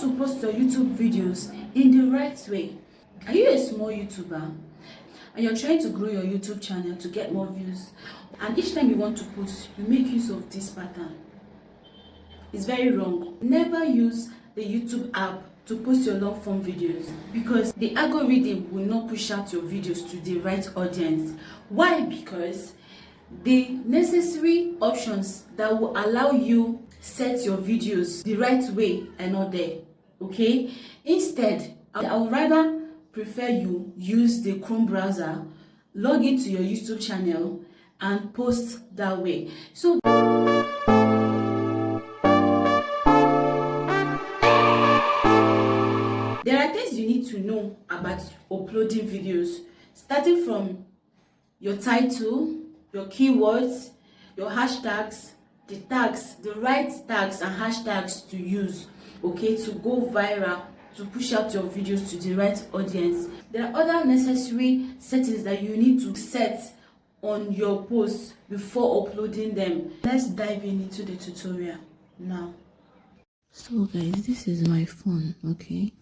to post your YouTube videos in the right way. Are you a small YouTuber and you're trying to grow your YouTube channel to get more views, and each time you want to post, you make use of this pattern? It's very wrong. Never use the YouTube app to post your long form videos, because the algorithm will not push out your videos to the right audience. Why? Because the necessary options that will allow you set your videos the right way are not there. Okay, instead I would rather prefer you use the Chrome browser, log into your YouTube channel and post that way. So there are things you need to know about uploading videos, starting from your title, your keywords, your hashtags, the tags, the right tags and hashtags to use, okay, to go viral, to push out your videos to the right audience. There are other necessary settings that you need to set on your posts before uploading them. Let's dive into the tutorial now. So guys, this is my phone, okay?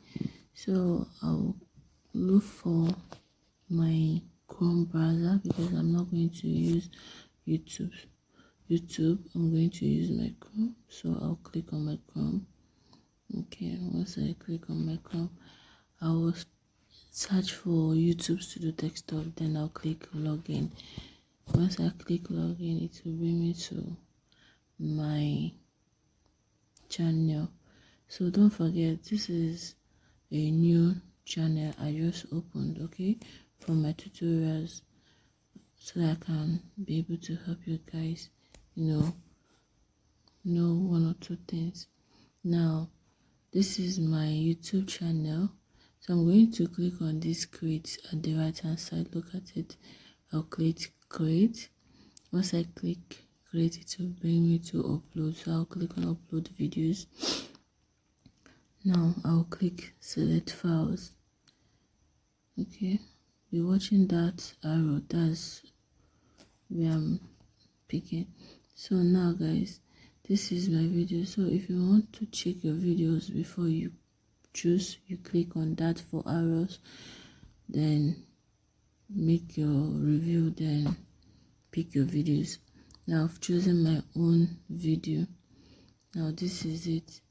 So I'll look for my Chrome browser because I'm not going to use YouTube. I'm going to use my Chrome. So I'll click on my Chrome. Okay, once I click on my Chrome, I will search for YouTube Studio Desktop, then I'll click login. Once I click login, it will bring me to my channel. So don't forget, this is a new channel I just opened, okay, for my tutorials, so that I can be able to help you guys, know one or two things. Now, this is my YouTube channel, so I'm going to click on this create at the right hand side. Look at it. I'll click create. Once I click create, it will bring me to upload, so I'll click on upload videos. Now I'll click select files. Okay, be watching that arrow, that's where I'm picking. So now guys, this is my video. So if you want to check your videos before you choose, you click on that 4 arrows, then make your review, then pick your videos. Now I've chosen my own video. Now this is it.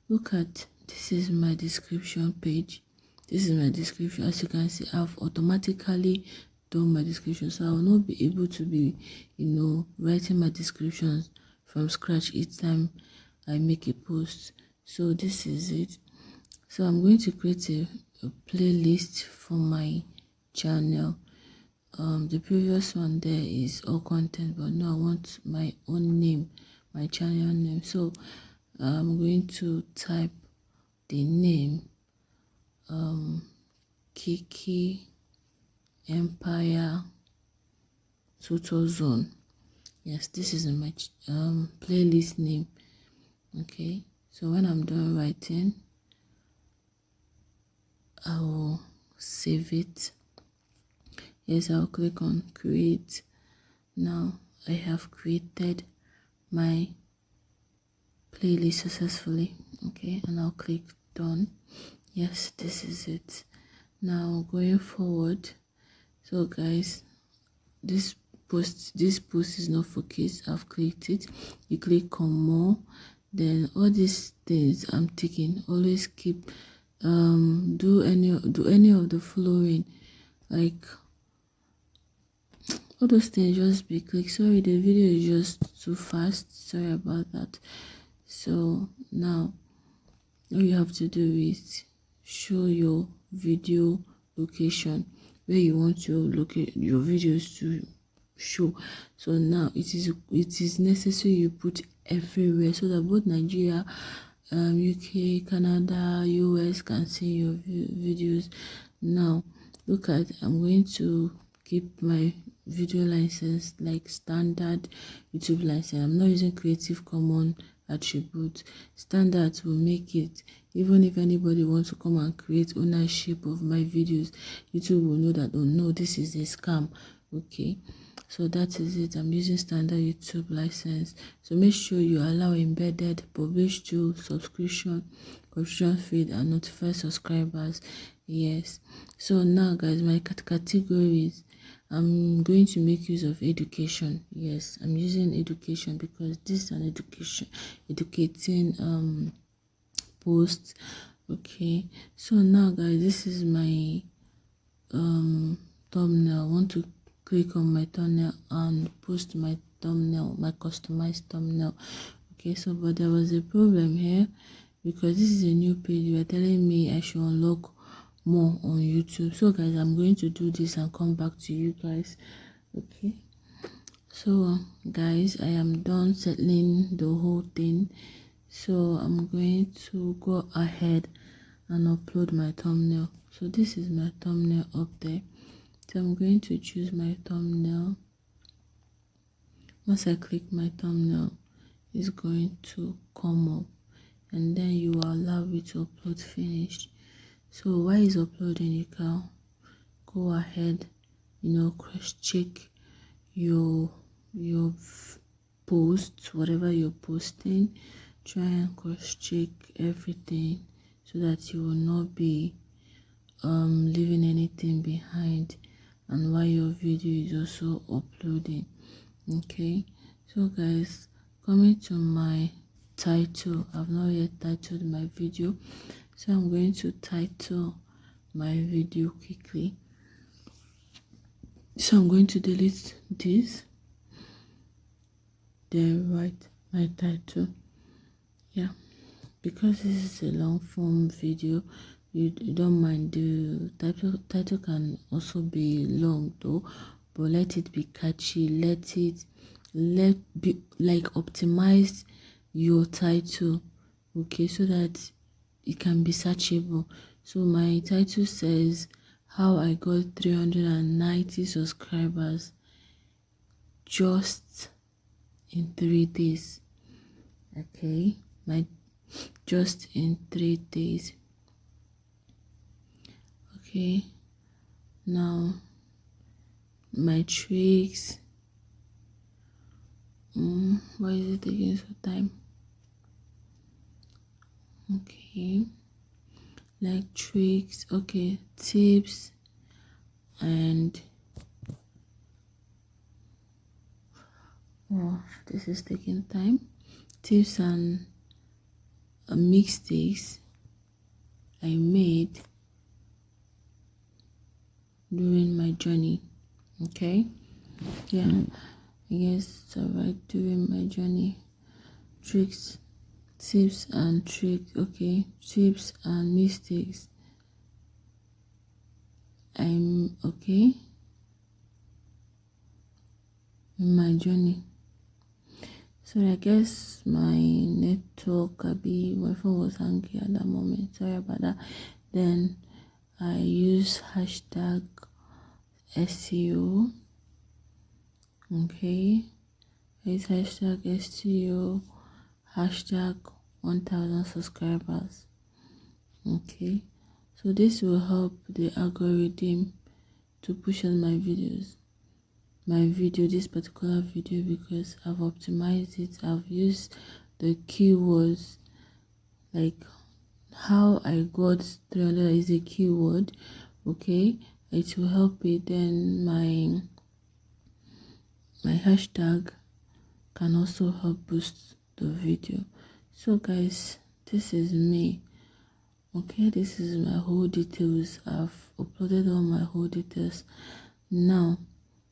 Look at, this is my description page. This is my description. As you can see, I've automatically done my description, so I will not be able to be writing my descriptions from scratch each time I make a post. So this is it. So I'm going to create a playlist for my channel. The previous one there is all content, but now I want my own name, my channel name. So I'm going to type the name Kiki Empire Total Zone. Yes, this is my playlist name. Okay, so when I'm done writing, I will save it. Yes, I'll click on create. Now I have created my playlist successfully. Okay, and I'll click done. Yes, this is it. Now going forward, so guys, this post is not for kids. I've clicked it. You click on more, then all these things I'm ticking, always keep do any of the following, like all those things, just be click. Sorry, the video is just too fast, sorry about that. So now all you have to do is show your video location where you want your videos to show. So now it is necessary you put everywhere, so that both Nigeria, UK, Canada, US can see your videos. Now look at, I'm going to keep my video license like standard YouTube license. I'm not using Creative Commons attribute. Standard will make it, even if anybody wants to come and create ownership of my videos, YouTube will know that, oh no, this is a scam. Okay, so that is it. I'm using standard YouTube license. So make sure you allow embedded, publish to, subscription, contribution feed and notify subscribers. Yes, so now guys, my categories, I'm going to make use of education. Yes, I'm using education because this is an educating post. Okay, so now guys, this is my thumbnail. I want to click on my thumbnail and post my thumbnail, my customized thumbnail. Okay, so but there was a problem here because this is a new page. You are telling me I should unlock more on YouTube. So guys, I'm going to do this and come back to you guys. Okay, so guys, I am done settling the whole thing, so I'm going to go ahead and upload my thumbnail. So this is my thumbnail up there, so I'm going to choose my thumbnail. Once I click my thumbnail, it's going to come up, and then you will allow it to upload finished. So while it's uploading, you can go ahead, cross check your post, whatever you're posting. Try and cross check everything so that you will not be leaving anything behind, and while your video is also uploading. Okay, so guys, coming to my title, I've not yet titled my video, so I'm going to title my video quickly. So I'm going to delete this, then write my title. Yeah, because this is a long form video, you don't mind the title can also be long though, but let it be catchy. Let be like optimize your title, okay, so that it can be searchable. So my title says how I got 390 subscribers just in 3 days. Okay, just in 3 days. Okay, now my tricks. Why is it taking so time? Okay, like tricks, okay, tips, and this is taking time. Tips and mistakes I made during my journey. Okay, yeah, I guess it's alright. During my journey, tricks, tips and tricks. Okay, tips and mistakes I'm okay in my journey. So I guess my network, my phone was hungry at that moment. Sorry about that. Then I use hashtag SEO. Okay, I use hashtag SEO, hashtag 1000 subscribers. Okay, so this will help the algorithm to push on my video, this particular video, because I've optimized it. I've used the keywords, like how I got 300 is a keyword. Okay, it will help it. Then my hashtag can also help boost the video. So guys, this is me. Okay, this is my whole details. I've uploaded all my whole details. Now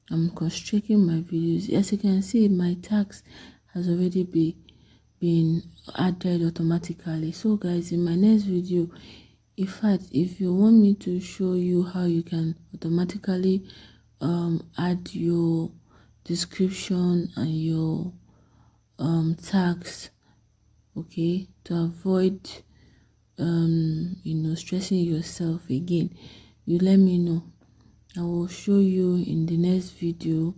I'm cross-checking my videos. As you can see, my tags has already been added automatically. So guys, in my next video, in fact, if you want me to show you how you can automatically add your description and your tags, okay, to avoid stressing yourself again, you let me know. I will show you in the next video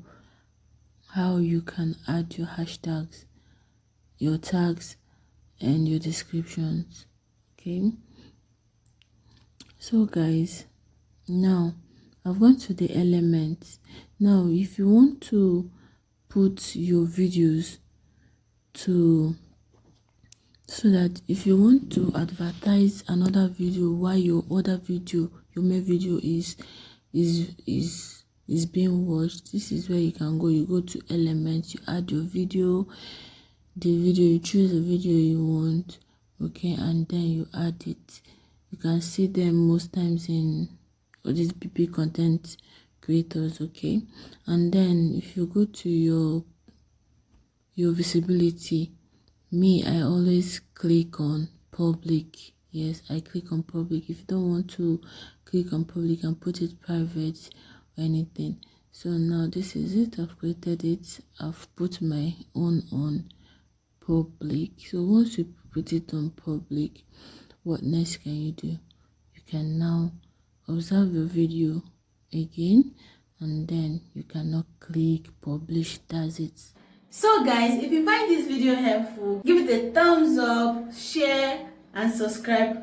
how you can add your hashtags, your tags, and your descriptions. Okay, so guys, now I've gone to the elements. Now if you want to put your videos to so that if you want to advertise another video while your other video, your main video is being watched, this is where you can go. You go to elements, you add your video, you choose the video you want, okay, and then you add it. You can see them most times in all these big content creators, okay. And then if you go to your visibility, me, I always click on public. Yes, I click on public. If you don't want to click on public and put it private or anything. So now this is it. I've created it. I've put my own on public. So once you put it on public, what next can you do? You can now observe your video again, and then you cannot click publish. That's it. So guys, if you find this video helpful, give it a thumbs up, share and subscribe.